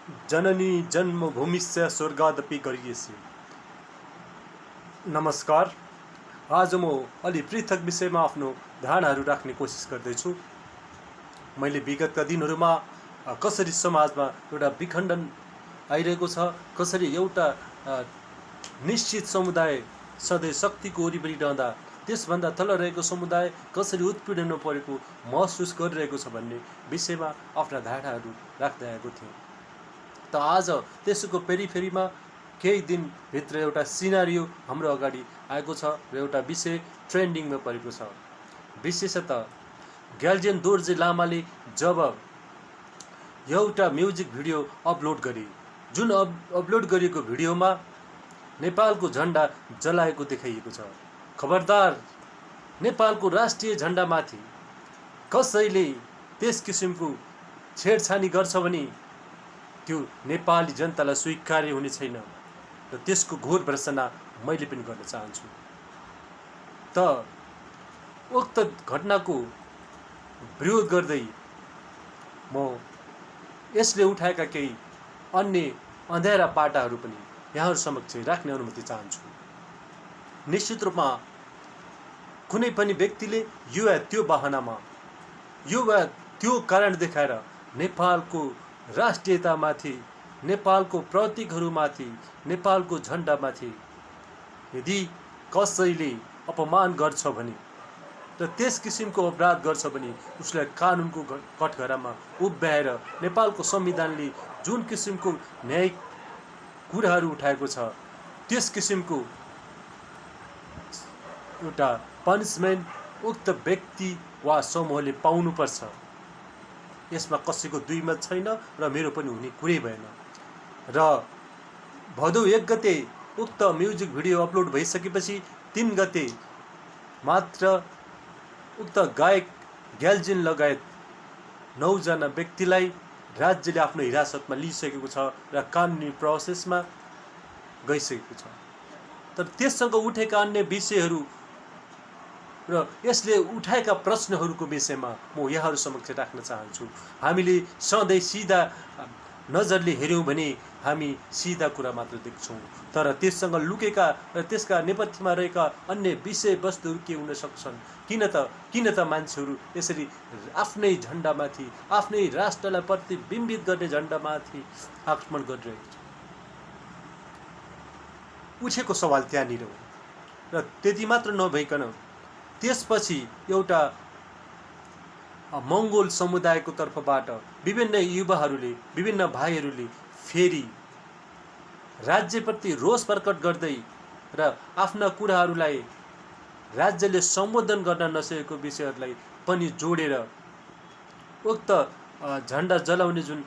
जननी जन्मभूमिस्य स्वर्गादपि गरिएसी। नमस्कार। आज म अलि पृथक विषयमा आफ्नो धारणाहरू राख्ने कोसिस गर्दैछु। मैले विगतका दिनहरूमा कसरी समाजमा एउटा विखण्डन आइरहेको छ, कसरी एउटा निश्चित समुदाय सधैँ शक्तिको वरिपरि रहँदा त्यसभन्दा तल रहेको समुदाय कसरी उत्पीडनमा परेको महसुस गरिरहेको छ भन्ने विषयमा आफ्ना धारणाहरू राख्दै आएको थिएँ। त आज त्यसको पेरिफेरीमा केही दिनभित्र एउटा सिनारियो हाम्रो अगाडि आएको छ र एउटा विषय ट्रेन्डिङमा परेको छ। विशेषतः ग्याल्जेन दोर्जे लामाले जब एउटा म्युजिक भिडियो अपलोड गरे, जुन अपलोड गरिएको भिडियोमा नेपालको झन्डा जलाएको देखाइएको छ। खबरदार, नेपालको राष्ट्रिय झन्डामाथि कसैले त्यस किसिमको छेडछानी गर्छ भने त्यो नेपाली जनतालाई स्वीकार्य हुने छैन र त्यसको घोर भर्त्सना मैले पनि गर्न चाहन्छु। त उक्त घटनाको विरोध गर्दै म यसले उठाएका केही अन्य अँध्यारा पाटाहरू पनि यहाँहरू समक्ष राख्ने अनुमति चाहन्छु। निश्चित रूपमा कुनै पनि व्यक्तिले यो वा त्यो बहानामा, यो वा त्यो कारण देखाएर नेपालको राष्ट्रियतामाथि, नेपालको प्रतीकहरूमाथि, नेपालको झन्डामाथि यदि कसैले अपमान गर्छ भने र त्यस किसिमको अपराध गर्छ भने उसलाई कानुनको कठघरामा उभ्याएर नेपालको संविधानले जुन किसिमको न्यायिक कुराहरू उठाएको छ त्यस किसिमको एउटा पनिसमेन्ट उक्त व्यक्ति वा समूहले पाउनुपर्छ। यसमा कसैको दुई मत छैन र मेरो पनि हुने कुरै भएन। र भदौ 1 गते उक्त म्युजिक भिडियो अपलोड भइसकेपछि 3 गते मात्र उक्त गायक ग्याल्जेन लगायत 9 जना व्यक्तिलाई राज्यले आफ्नो हिरासतमा लिइसकेको छ र कानुनी प्रोसेसमा गइसकेको छ। तर त्यससँग उठेका अन्य विषयहरू र यसले उठाएका प्रश्नहरूको विषयमा म यहाँहरू समक्ष राख्न चाहन्छु। हामीले सधैँ सिधा नजरले हेऱ्यौँ भने हामी सिधा कुरा मात्र देख्छौँ, तर त्यससँग लुकेका र त्यसका नेपथ्यमा रहेका अन्य विषयवस्तुहरू के हुन सक्छन्? किन त मान्छेहरू यसरी आफ्नै झन्डामाथि, आफ्नै राष्ट्रलाई प्रतिबिम्बित गर्ने झन्डामाथि आक्रमण गरिरहेको छ? उठेको सवाल त्यहाँनिर हो। र त्यति मात्र नभइकन त्यसपछि एउटा मङ्गोल समुदायको तर्फबाट विभिन्न युवाहरूले, विभिन्न भाइहरूले फेरि राज्यप्रति रोष प्रकट गर्दै र आफ्ना कुराहरूलाई राज्यले सम्बोधन गर्न नसकेको विषयहरूलाई पनि जोडेर उक्त झन्डा जलाउने जुन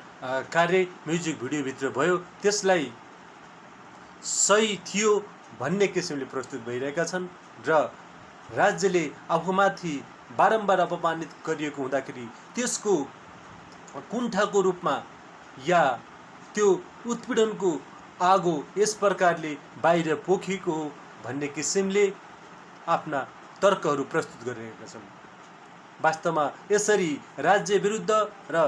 कार्य म्युजिक भिडियोभित्र भयो त्यसलाई सही थियो भन्ने किसिमले प्रस्तुत भइरहेका छन् र राज्यले आफूमाथि बारम्बार अपमानित गरिएको हुँदाखेरि त्यसको कुण्ठाको रूपमा या त्यो उत्पीडनको आगो यस प्रकारले बाहिर पोखिएको हो भन्ने किसिमले आफ्ना तर्कहरू प्रस्तुत गरिरहेका छन्। वास्तवमा यसरी राज्य विरुद्ध र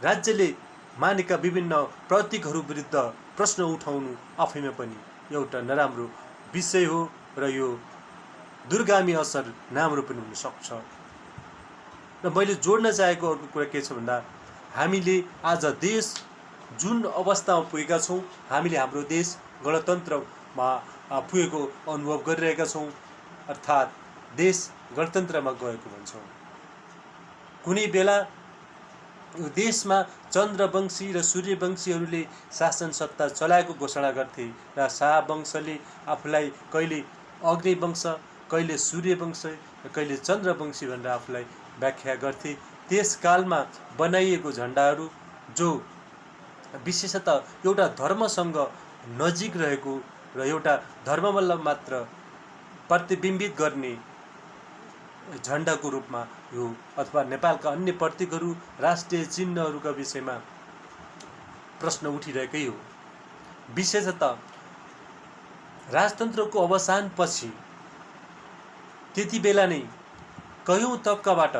राज्यले मानेका विभिन्न प्रतीकहरू विरुद्ध प्रश्न उठाउनु आफैमा पनि एउटा नराम्रो विषय हो र यो दूरगामी असर राम्रो पनि हुन सक्छ। र मैले जोड्न चाहेको अर्को कुरा के छ भन्दा हामीले आज देश जुन अवस्थामा पुगेका छौँ, हामीले हाम्रो देश गणतन्त्रमा पुगेको अनुभव गरिरहेका छौँ, अर्थात् देश गणतन्त्रमा गएको भन्छौँ। कुनै बेला यो देशमा चन्द्रवंशी र सूर्यवंशीहरूले शासन सत्ता चलाएको घोषणा गर्थे र शाहवंशले आफूलाई कहिले अग्निवंश, कहिले सूर्यवंश, कहिले चन्द्रवंशी भनेर आफूलाई व्याख्या गर्थे। त्यस कालमा बनाइएको झन्डाहरू जो विशेषतः एउटा धर्मसँग नजिक रहेको र एउटा धर्मलाई मात्र प्रतिबिम्बित गर्ने झन्डाको रूपमा यो अथवा नेपालका अन्य प्रतीकहरू, राष्ट्रिय चिन्हहरूका विषयमा प्रश्न उठिरहेकै हो। विशेषतः राजतन्त्रको अवसानपछि त्यति बेला नै कयौं तबकाबाट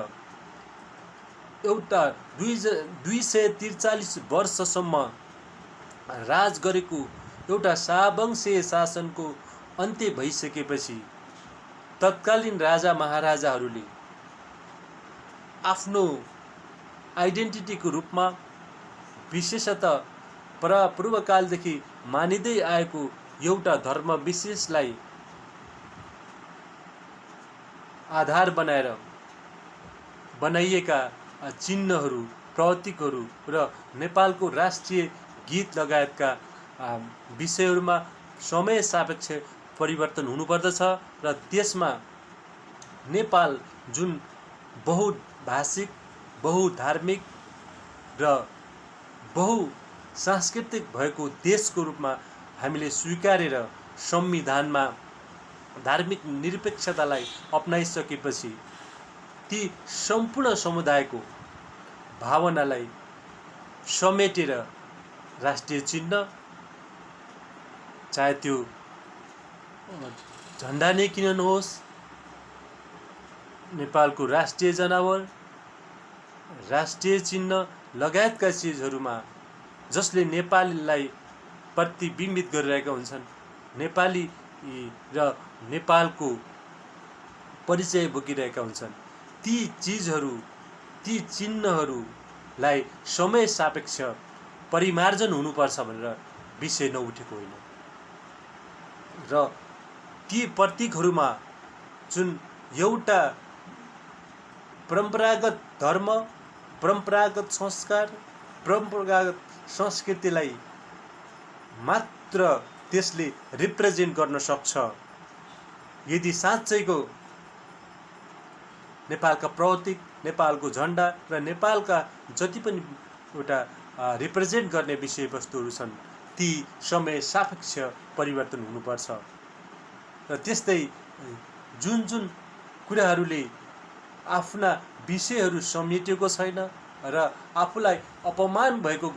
एउटा 243 वर्षसम्म राज गरेको एउटा शावंशीय शासनको अन्त्य भइसकेपछि तत्कालीन राजा महाराजाहरूले आफ्नो आइडेन्टिटीको रूपमा विशेषतः पूर्वकालदेखि मानिँदै आएको एउटा धर्म विशेषलाई आधार बनाएर बनाइएका चिन्हहरू, प्रतीकहरू र नेपालको राष्ट्रिय गीत लगायतका विषयहरूमा समय सापेक्ष परिवर्तन हुनुपर्दछ र त्यसमा नेपाल जुन बहुभाषिक, बहुधार्मिक र बहुसांस्कृतिक भएको देशको रूपमा हामीले स्वीकारेर संविधानमा धार्मिक निरपेक्षतालाई अपनाइसकेपछि ती सम्पूर्ण समुदायको भावनालाई समेटेर राष्ट्रिय चिन्ह, चाहे त्यो झन्डा नै किन नहोस्, नेपालको राष्ट्रिय जनावर, राष्ट्रिय चिन्ह लगायतका चिजहरूमा जसले नेपालीलाई प्रतिबिम्बित गरिरहेका हुन्छन्, नेपाली र नेपालको परिचय बोकिरहेका हुन्छन्, ती चिजहरू, ती चिन्हहरूलाई समय सापेक्ष परिमार्जन हुनुपर्छ भनेर विषय नउठेको होइन र ती प्रतीकहरूमा जुन एउटा परम्परागत धर्म, परम्परागत संस्कार, परम्परागत संस्कृतिलाई मात्र त्यसले रिप्रेजेन्ट गर्न सक्छ। यदि साँच्चैको नेपालका प्रतीक, नेपालको झन्डा र नेपालका जति पनि एउटा रिप्रेजेन्ट गर्ने विषयवस्तुहरू छन् ती समय सापेक्ष परिवर्तन हुनुपर्छ र त्यस्तै जुन जुन कुराहरूले आफ्ना विषयहरू समेटेको छैन र आफूलाई अपमान भएको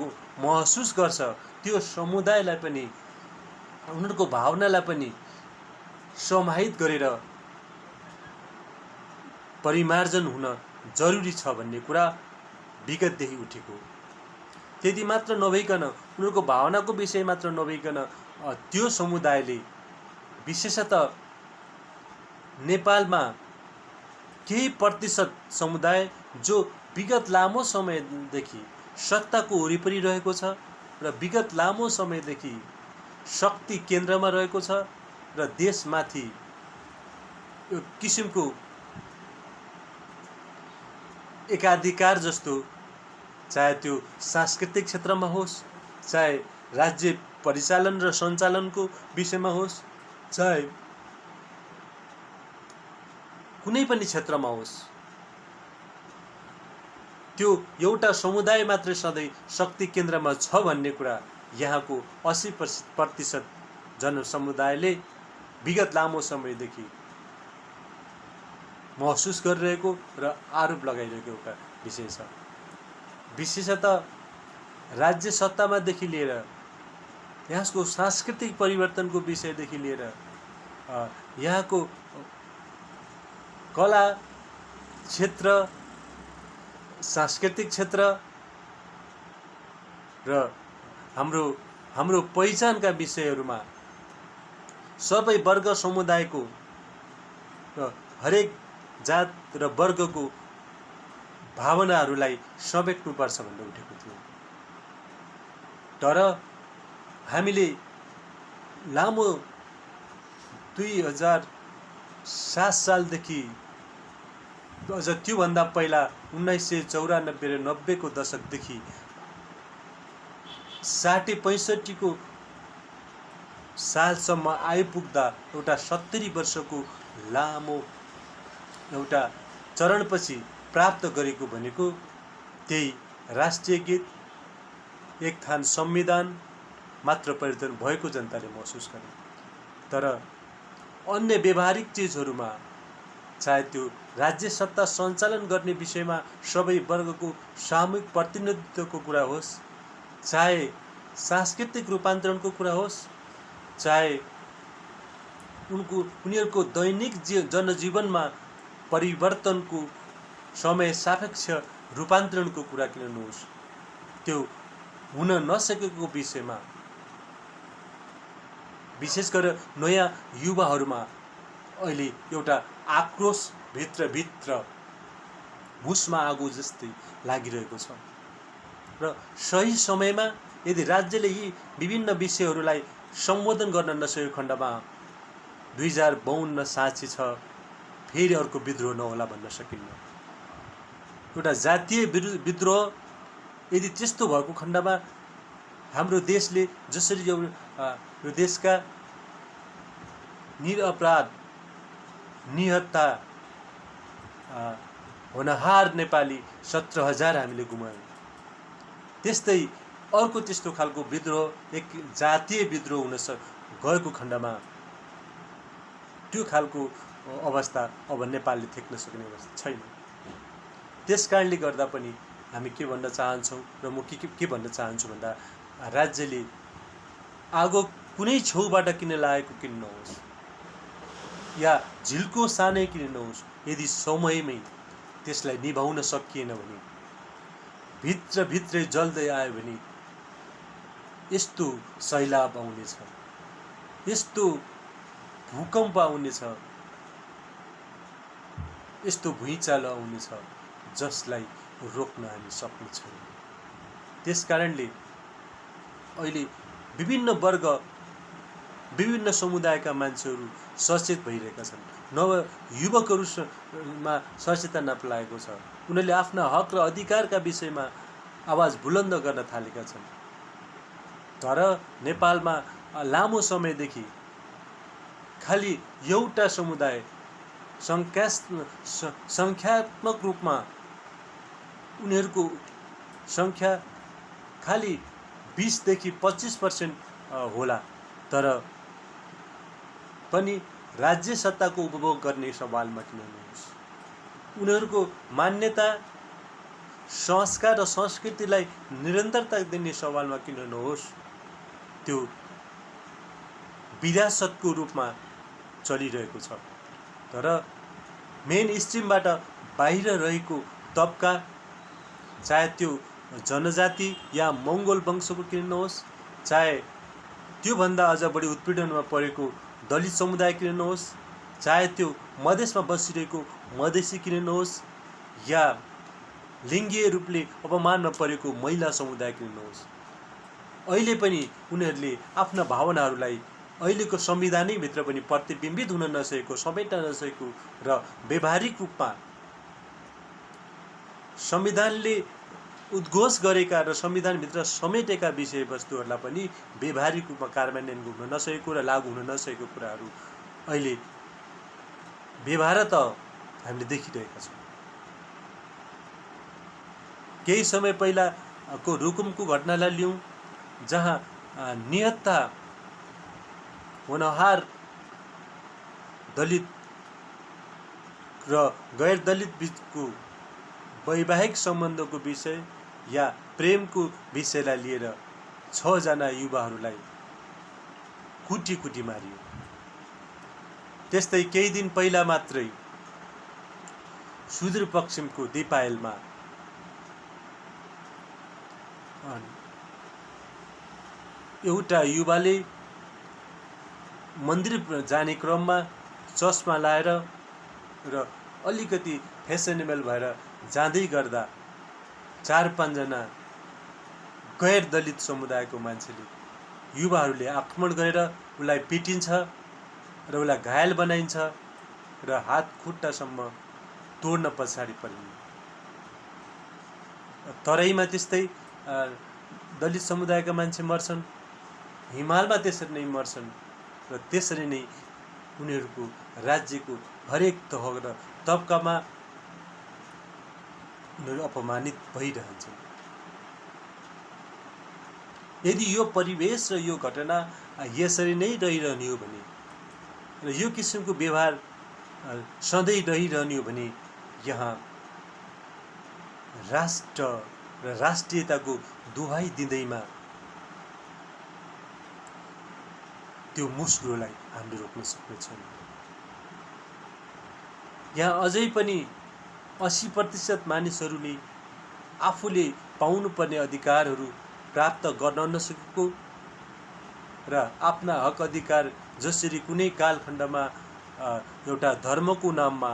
महसुस गर्छ त्यो समुदायलाई पनि, उनीहरूको भावनालाई पनि समाहित गरेर परिमार्जन हुन जरुरी छ भन्ने कुरा विगतदेखि उठेको। त्यति मात्र नभइकन, उनीहरूको भावनाको विषय मात्र नभइकन त्यो समुदायले विशेषतः नेपालमा केही प्रतिशत समुदाय जो विगत लामो समयदेखि सत्ताको वरिपरि रहेको छ र विगत लामो समयदेखि शक्ति केन्द्रमा रहेको छ र देशमाथि यो किसिमको एकाधिकार जस्तो, चाहे त्यो सांस्कृतिक क्षेत्रमा होस्, चाहे राज्य परिचालन र सञ्चालनको विषयमा होस्, चाहे कुनै पनि क्षेत्रमा होस्, त्यो एउटा समुदाय मात्रै सधैँ शक्ति केन्द्रमा छ भन्ने कुरा यहाँको 80% जनसमुदायले विगत लामो समयदेखि महसुस गरिरहेको र आरोप लगाइरहेको एउटा विषय छ। विशेषतः राज्य सत्तामादेखि लिएर यहाँको सांस्कृतिक परिवर्तनको विषयदेखि लिएर यहाँको कला क्षेत्र, सांस्कृतिक क्षेत्र र हाम्रो पहिचानका विषयहरूमा सबै वर्ग समुदायको र हरेक जात र वर्गको भावनाहरूलाई समेट्नुपर्छ भनेर उठेको थियो। तर हामीले लामो 2007 सालदेखि अझ त्योभन्दा पहिला 1994 र 90 को दशकदेखि 60-65 को सालसम्म आइपुग्दा एउटा 70 वर्षको लामो एउटा चरणपछि प्राप्त गरेको भनेको त्यही राष्ट्रिय गीत, एक थान संविधान मात्र परिवर्तन भएको जनताले महसुस गरे। तर अन्य व्यवहारिक चिजहरूमा, चाहे त्यो राज्य सत्ता सञ्चालन गर्ने विषयमा सबै वर्गको सामूहिक प्रतिनिधित्वको कुरा होस्, चाहे सांस्कृतिक रूपान्तरणको कुरा होस्, चाहे उनीहरूको दैनिक जनजीवनमा परिवर्तनको समय सापेक्ष रूपान्तरणको कुरा किन नहोस्, त्यो हुन नसकेको विषयमा विशेष गरेर नयाँ युवाहरूमा अहिले एउटा आक्रोश भित्र भुसमा आगो जस्तै लागिरहेको छ। र सही समयमा यदि राज्यले यी विभिन्न विषयहरूलाई सम्बोधन गर्न नसकेको खण्डमा 2052 साँची छ, फेरि अर्को विद्रोह नहोला भन्न सकिन्न। एउटा जातीय विद्रोह यदि त्यस्तो भएको खण्डमा हाम्रो देशले जसरी यो देशका निरपराध निहत्ता होनहार नेपाली 17,000 हामीले गुमायौँ, त्यस्तै अर्को त्यस्तो खालको विद्रोह, एक जातीय विद्रोह हुन गएको खण्डमा त्यो खालको अवस्था अब नेपालले थेक्न सक्ने अवस्था छैन। त्यस कारणले गर्दा पनि हामी के भन्न चाहन्छौँ र म के भन्न चाहन्छु भन्दा, राज्यले आगो कुनै छेउबाट किन लागेको किन नहोस् या झिल्को सानै किन नहोस्, यदि समयमै त्यसलाई निभाउन सकिएन भने, भित्रै जल्दै आयो भने यस्तो सैलाब आउनेछ, यस्तो भूकम्प आउनेछ, यस्तो भुइँचालो आउनेछ जसलाई रोक्न हामी सक्ने छैनौँ। त्यसकारणले अहिले विभिन्न वर्ग, विभिन्न समुदायका मान्छेहरू सचेत भइरहेका छन्। नव युवकहरूमा सचेतना लागेको छ। उनीहरूले आफ्ना हक र अधिकारका विषयमा आवाज बुलन्द गर्न थालेका छन्। तर नेपालमा लामो समयदेखि खालि एउटा समुदाय सङ्ख्यात्मक रूपमा उनीहरूको सङ्ख्या खालि 20 देखि 25% होला, तर पनि राज्य सत्ताको उपभोग गर्ने सवालमा किन नहोस्, उनीहरूको मान्यता, संस्कार र संस्कृतिलाई निरन्तरता दिने सवालमा किन नहोस्, त्यो विरासतको रूपमा चलिरहेको छ। तर मेन स्ट्रिमबाट बाहिर रहेको तबका, चाहे त्यो जनजाति या मङ्गोल वंशको किन नहोस्, चाहे त्योभन्दा अझ बढी उत्पीडनमा परेको दलित समुदाय किन नहोस्, चाहे त्यो मधेसमा बसिरहेको मधेसी किन नहोस्, या लिङ्गीय रूपले अपमानमा परेको महिला समुदाय किन नहोस्, अहिले पनि उनीहरूले आफ्ना भावनाहरूलाई अहिलेको संविधानै भित्र पनि प्रतिबिम्बित हुन नसकेको, समेट्न नसकेको र व्यवहारिक रूपमा संविधानले उद्घोष गरेका र संविधानभित्र समेटेका विषयवस्तुहरूलाई पनि व्यवहारिक रूपमा कार्यान्वयन हुन नसकेको र लागू हुन नसकेको कुराहरू अहिले व्यवहार त हामीले देखिरहेका छौँ। केही समय पहिलाको रुकुमको घटनालाई लिउँ, जहाँ निहत्ता होनहार दलित र गैर दलित बिचको वैवाहिक सम्बन्धको विषय या प्रेमको विषयलाई लिएर 6 जना युवाहरूलाई कुटी मारियो। त्यस्तै केही दिन पहिला मात्रै सुदूरपश्चिमको दिपायलमा एउटा युवाले मन्दिर जाने क्रममा चस्मा लाएर र अलिकति फेसनेबल भएर जाँदै गर्दा 4-5 जना गैर दलित समुदायको मान्छेले, युवाहरूले आक्रमण गरेर उसलाई पिटिन्छ र उसलाई घायल बनाइन्छ र हात खुट्टासम्म तोड्न पछाडि परिन्छ। तराईमा त्यस्तै दलित समुदायका मान्छे मर्छन्, हिमालमा त्यसरी नै मर्छन् र त्यसरी नै उनीहरूको राज्यको हरेक तह र तबकामा उनीहरू अपमानित भइरहन्छन्। यदि यो परिवेश र यो घटना यसरी नै रहिरहने हो भने र यो किसिमको व्यवहार सधैँ रहिरहने हो भने यहाँ राष्ट्र र राष्ट्रियताको दुहाई दिँदैमा त्यो मुस्रोलाई हामीले रोक्न सक्ने छैनौँ। यहाँ अझै पनि 80% मानिसहरूले आफूले पाउनुपर्ने अधिकारहरू प्राप्त गर्न नसकेको र आफ्ना हक अधिकार जसरी कुनै कालखण्डमा एउटा धर्मको नाममा,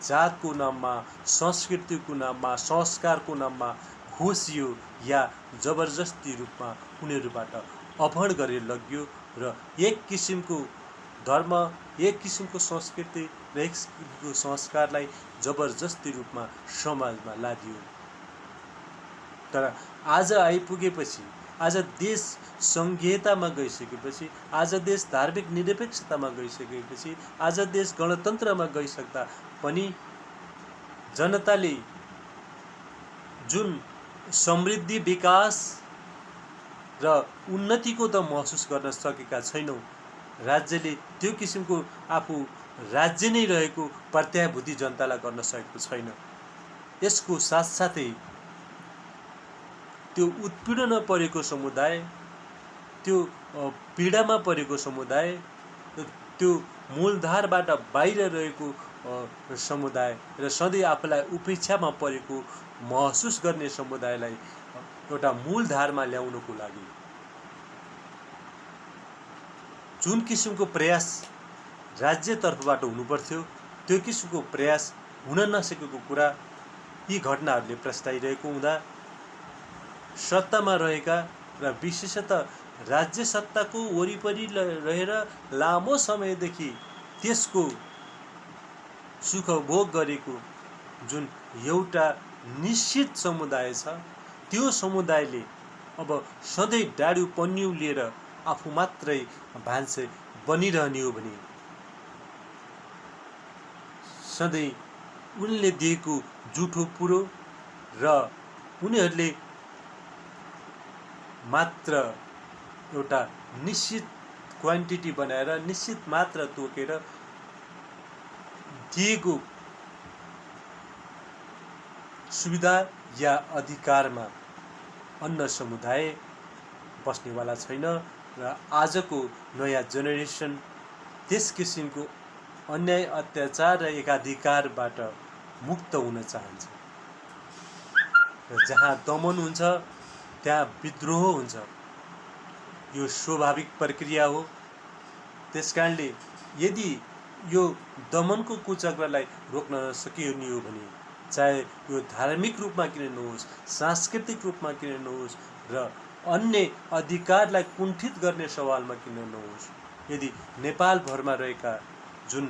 जातको नाममा, संस्कृतिको नाममा, संस्कारको नाममा खोसियो या जबरजस्ती रूपमा उनीहरूबाट अपहरण गरेर लगियो र एक किसिमको धर्म, एक किसिमको संस्कृति र एक किसिमको संस्कारलाई जबरजस्ती रूपमा समाजमा लादियो। तर आज आइपुगेपछि, आज देश सङ्घीयतामा गइसकेपछि, आज देश धार्मिक निरपेक्षतामा गइसकेपछि, आज देश गणतन्त्रमा गइसक्दा पनि जनताले जुन समृद्धि, विकास र उन्नतिको त महसुस गर्न सकेका छैनौँ। राज्यले त्यो किसिमको आफू राज्य नै रहेको प्रत्याभूति जनतालाई गर्न सकेको छैन। यसको साथसाथै त्यो उत्पीडनमा परेको समुदाय, त्यो पीडामा परेको समुदाय, त्यो मूलधारबाट बाहिर रहेको समुदाय र सधैँ आफूलाई उपेक्षामा परेको महसुस गर्ने समुदायलाई एउटा मूलधारमा ल्याउनको लागि जुन किसिमको प्रयास राज्यतर्फबाट हुनुपर्थ्यो, त्यो किसिमको प्रयास हुन नसकेको कुरा यी घटनाहरूले प्रस्ताइरहेको हुँदा सत्तामा रहेका र विशेषतः राज्य सत्ताको वरिपरि रहेर लामो समयदेखि त्यसको सुख भोग गरेको जुन एउटा निश्चित समुदाय छ, त्यो समुदायले अब सधैँ डाडु पन्यु लिएर आफू मात्रै भान्से बनिरहने हो भने सधैँ उनले दिएको जुठो पुरो र उनीहरूले मात्र एउटा निश्चित क्वान्टिटी बनाएर, निश्चित मात्रा तोकेर दिएको सुविधा या अधिकारमा अन्य समुदाय बस्नेवाला छैन र आजको नयाँ जेनेरेसन त्यस किसिमको अन्याय, अत्याचार र एकाधिकारबाट मुक्त हुन चाहन्छ। र जहाँ दमन हुन्छ त्यहाँ विद्रोह हुन्छ। यो स्वाभाविक प्रक्रिया हो। त्यसकारणले यदि यो दमनको कुचक्रलाई रोक्न नसकिने हो भने, चाहे यो धार्मिक रूपमा किन नहोस्, सांस्कृतिक रूपमा किन नहोस् र अन्य अधिकारलाई कुण्ठित गर्ने सवालमा किन नहोस्, यदि नेपालभरमा रहेका जुन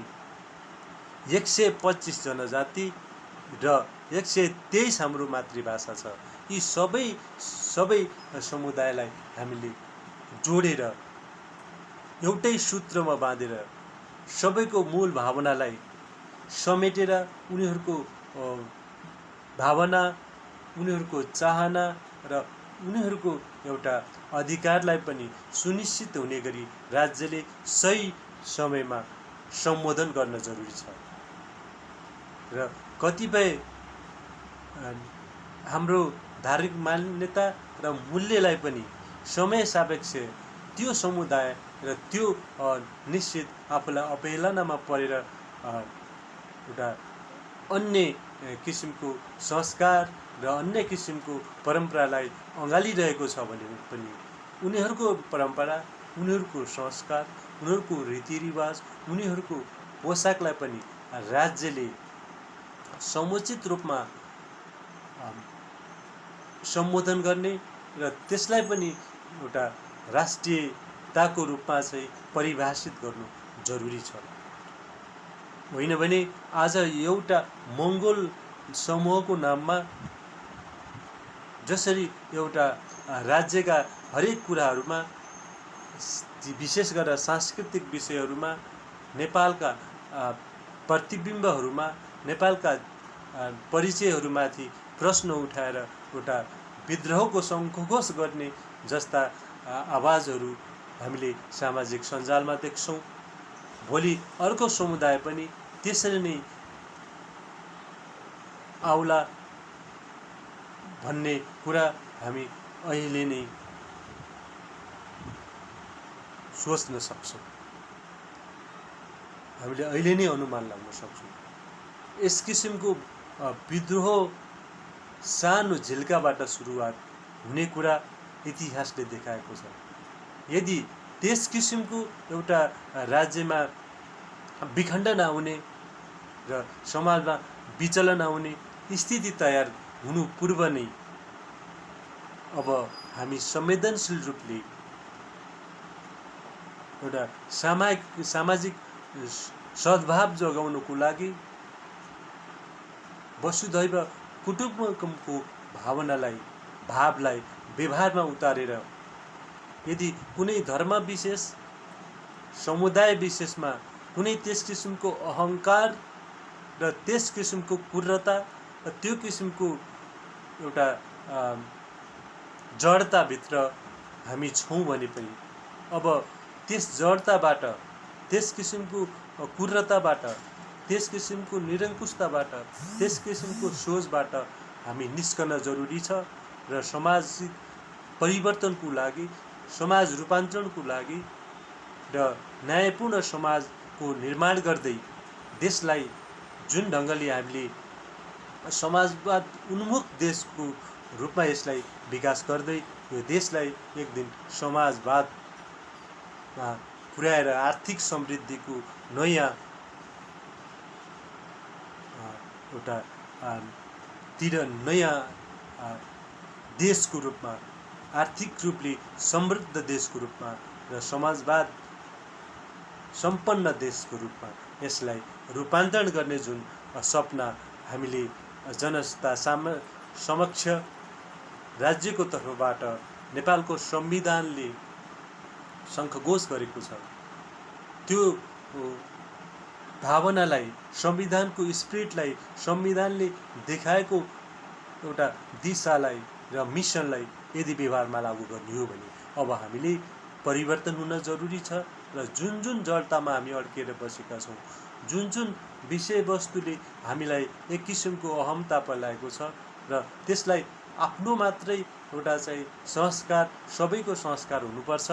125 जनजाति र 123 हाम्रो मातृभाषा छ, यी सबै समुदायलाई हामीले जोडेर एउटै सूत्रमा बाँधेर सबैको मूल भावनालाई समेटेर उनीहरूको भावना, उनीहरूको चाहना र उनीहरूको एउटा अधिकारलाई पनि सुनिश्चित हुने गरी राज्यले सही समयमा सम्बोधन गर्न जरुरी छ। र कतिपय हाम्रो धार्मिक मान्यता र मूल्यलाई पनि समय सापेक्ष त्यो समुदाय र त्यो निश्चित आफूलाई अवहेलनामा परेर एउटा अन्य किसिमको संस्कार र अन्य किसिमको परम्परालाई अँगालिरहेको छ भने पनि उनीहरूको परम्परा, उनीहरूको संस्कार, उनीहरूको रीतिरिवाज, उनीहरूको पोसाकलाई पनि राज्यले समुचित रूपमा सम्बोधन गर्ने र त्यसलाई पनि एउटा राष्ट्रियताको रूपमा चाहिँ परिभाषित गर्नु जरुरी छ। होइन भने आज एउटा मङ्गोल समूहको नाममा जसरी एउटा राज्यका हरेक कुराहरूमा, विशेष गरेर सांस्कृतिक विषयहरूमा, नेपालका प्रतिबिम्बहरूमा, नेपालका परिचयहरूमाथि प्रश्न उठाएर एउटा विद्रोहको सङ्घोष गर्ने जस्ता आवाजहरू हामीले सामाजिक सञ्जालमा देख्छौँ, भोलि अर्को समुदाय पनि त्यसरी नै आउला भन्ने कुरा हामी अहिले नै सोच्न सक्छौँ, हामीले अहिले नै अनुमान लाग्न सक्छौँ। यस किसिमको विद्रोह सानो झिल्काबाट सुरुवात हुने कुरा इतिहासले देखाएको छ। यदि त्यस किसिमको एउटा राज्यमा विखण्डन आउने र समाजमा विचलन आउने स्थिति तयार हुनु पूर्व नै अब हामी संवेदनशील रूपले एउटा सामाजिक सद्भाव जगाउनको लागि वसुधैव कुटुम्बकमको भावलाई व्यवहारमा उतारेर यदि कुनै धर्म विशेष समुदाय विशेषमा कुनै त्यस किसिमको अहङ्कार र त्यस किसिमको क्रूरता र त्यो किसिमको एउटा जडताभित्र हामी छौँ भने पनि अब त्यस जडताबाट, त्यस किसिमको क्रूरताबाट, त्यस किसिमको निरङ्कुशताबाट, त्यस किसिमको सोचबाट हामी निस्कन जरुरी छ र सामाजिक परिवर्तनको लागि, समाज रूपान्तरणको लागि र न्यायपूर्ण समाजको निर्माण गर्दै देशलाई जुन ढङ्गले हामीले समाजवाद उन्मुख देशको रूपमा यसलाई विकास गर्दै यो देशलाई एक दिन समाजवादमा पुर्याएर आर्थिक समृद्धिको नयाँ एउटा नयाँ देशको रूपमा, आर्थिक रूपले समृद्ध देशको रूपमा र समाजवाद सम्पन्न देशको रूपमा यसलाई रूपान्तरण गर्ने जुन सपना हामीले जनता समक्ष राज्यको तर्फबाट नेपालको संविधानले शङ्खघोष गरेको छ, त्यो भावनालाई, संविधानको स्पिरिटलाई, संविधानले देखाएको एउटा दिशालाई र मिसनलाई यदि व्यवहारमा लागू गर्ने हो भने अब हामीले परिवर्तन हुन जरुरी छ र जुन जुन जडतामा हामी अड्किएर बसेका छौँ, जुन जुन विषयवस्तुले हामीलाई एक किसिमको अहमता पलाएको छ र त्यसलाई आफ्नो मात्रै एउटा चाहिँ संस्कार, सबैको संस्कार हुनुपर्छ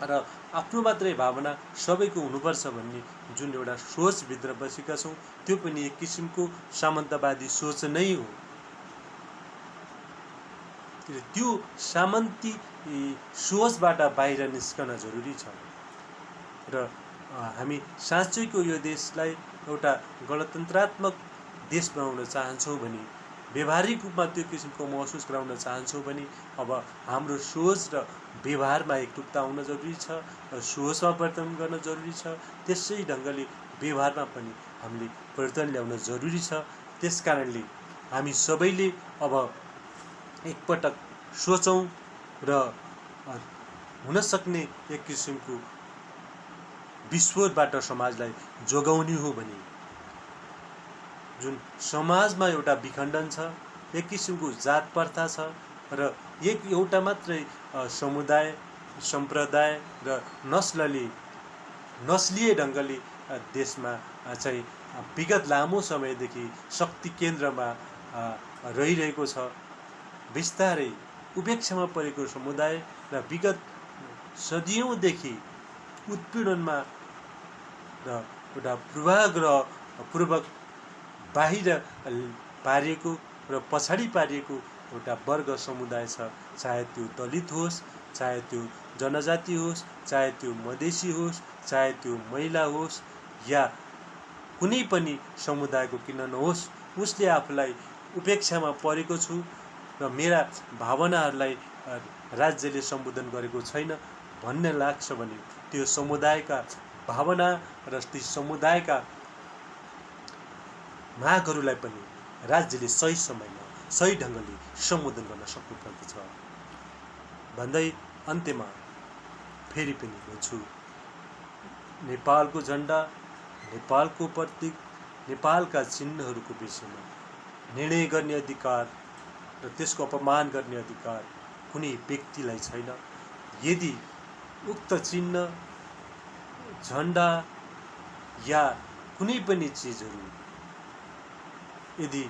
र आफ्नो मात्रै भावना सबैको हुनुपर्छ भन्ने जुन एउटा सोचभित्र बसेका छौँ त्यो पनि एक किसिमको सामन्तवादी सोच नै हो। त्यो सामन्ती सोचबाट बाहिर निस्कन जरुरी छ र हामी साँच्चैको यो देशलाई एउटा गणतन्त्रात्मक देश बनाउन चाहन्छौँ भने, व्यवहारिक रूपमा त्यो किसिमको महसुस गराउन चाहन्छौँ भने अब हाम्रो सोच र व्यवहारमा एकरूपता आउन जरुरी छ र सोचमा परिवर्तन गर्न जरुरी छ। त्यसै ढङ्गले व्यवहारमा पनि हामीले परिवर्तन ल्याउन जरुरी छ। त्यस कारणले हामी सबैले अब एकपटक सोचौँ र हुन सक्ने एक किसिमको विश्वबाट समाजलाई जोगाउने हो भने जुन समाजमा एउटा विखण्डन छ, एक किसिमको जात प्रथा छ र एउटा मात्रै समुदाय, सम्प्रदाय र नस्लीय ढङ्गले देशमा चाहिँ विगत लामो समयदेखि शक्ति केन्द्रमा रहिरहेको छ। बिस्तारै उपेक्षामा परेको समुदाय र विगत सदियौँदेखि उत्पीडनमा र एउटा पूर्वाग्रहपूर्वक बाहिर पारिएको र पछाडि पारिएको एउटा वर्ग समुदाय छ, चाहे त्यो दलित होस्, चाहे त्यो जनजाति होस्, चाहे त्यो मधेसी होस्, चाहे त्यो महिला होस् या कुनै पनि समुदायको किन नहोस्, उसले आफूलाई उपेक्षामा परेको छु र मेरा भावनाहरूलाई राज्यले सम्बोधन गरेको छैन भन्ने लाग्छ भने त्यो समुदायका भावना र ती समुदायका मागहरूलाई पनि राज्यले सही समयमा सही ढङ्गले सम्बोधन गर्न सक्नुपर्दछ भन्दै अन्त्यमा फेरि पनि भन्छु, नेपालको झन्डा, नेपालको प्रतीक, नेपालका चिन्हहरूको विषयमा निर्णय गर्ने अधिकार र त्यसको अपमान गर्ने अधिकार कुनै व्यक्तिलाई छैन। यदि उक्त चिन्ह, झन्डा या कुनै पनि चिजहरू यदि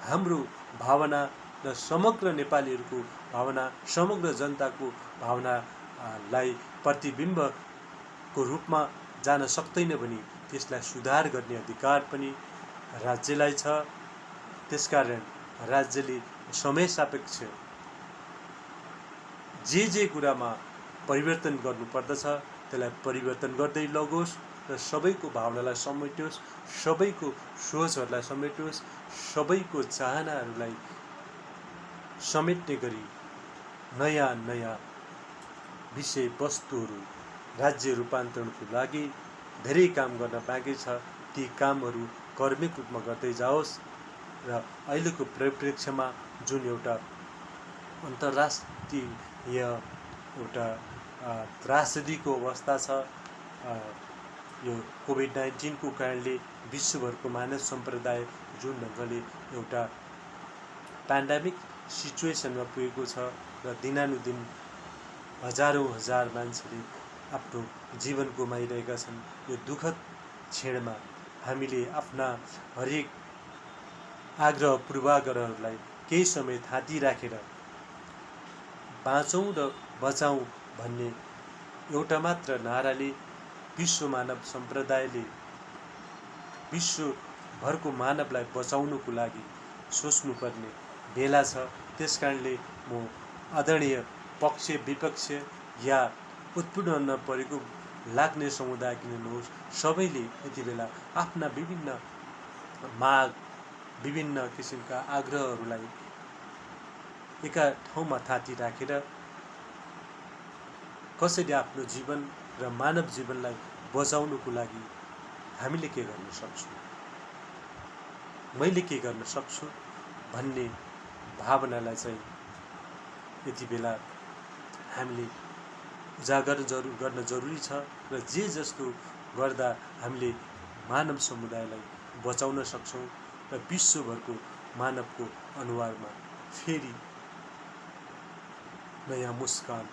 हाम्रो भावना र समग्र नेपालीहरूको भावना, समग्र जनताको भावनालाई प्रतिबिम्बको रूपमा जान सक्दैन भने त्यसलाई सुधार गर्ने अधिकार पनि राज्यलाई छ। त्यसकारण राज्यले समय सापेक्ष जे कुरामा परिवर्तन गर्नुपर्दछ त्यसलाई परिवर्तन गर्दै लगोस् र सबैको भावनालाई समेटोस्, सबैको सोचहरूलाई समेटोस्, सबैको चाहनाहरूलाई समेट्ने गरी नयाँ नयाँ विषयवस्तुहरू राज्य रूपान्तरणको लागि धेरै काम गर्न बाँकी छ। ती कामहरू कर्मिक रूपमा गर्दै जाओस् र अहिलेको परिप्रेक्ष्यमा जुन एउटा अन्तर्राष्ट्रिय एउटा त्रासदीको अवस्था छ, यो कोभिड-19 को कारणले विश्वभरको मानव सम्प्रदाय जुन ढङ्गले एउटा पेन्डेमिक सिचुएसनमा पुगेको छ र दिनानुदिन हजारौँ हजार मान्छेले आफ्नो जीवन गुमाइरहेका छन्। यो दुःखद क्षणमा हामीले आफ्ना हरेक आग्रह पूर्वाग्रहहरूलाई केही समय थाती राखेर बाँचौँ र बचाउँ भन्ने एउटा मात्र नाराले विश्व मानव सम्प्रदायले विश्वभरको मानवलाई बचाउनुको लागि सोच्नुपर्ने बेला छ। त्यसकारणले म आदरणीय पक्ष विपक्ष या उत्पीडन परेको लाग्ने समुदाय किन नहोस्, सबैले यति बेला आफ्ना विभिन्न माग, विभिन्न किसिमका आग्रहहरूलाई एका ठाउँमा थाती राखेर कसरी आफ्नो जीवन र मानव जीवनलाई बचाउनुको लागि हामीले के गर्न सक्छौँ, मैले के गर्न सक्छु भन्ने भावनालाई चाहिँ यति बेला हामीले उजागर गर्न जरुरी छ र जे जस्तो गर्दा हामीले मानव समुदायलाई बचाउन सक्छौँ र विश्वभरको मानवको अनुहारमा फेरि नयाँ मुस्कान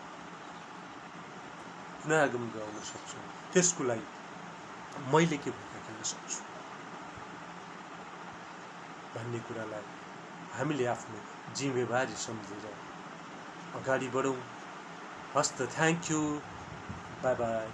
पुनरागमन गराउन सक्छौँ, त्यसको लागि मैले के भूमिका खेल्न सक्छु भन्ने कुरालाई हामीले आफ्नो जिम्मेवारी सम्झेर अगाडि बढौँ। हस्त, थ्याङ्क यू, बाई बाई।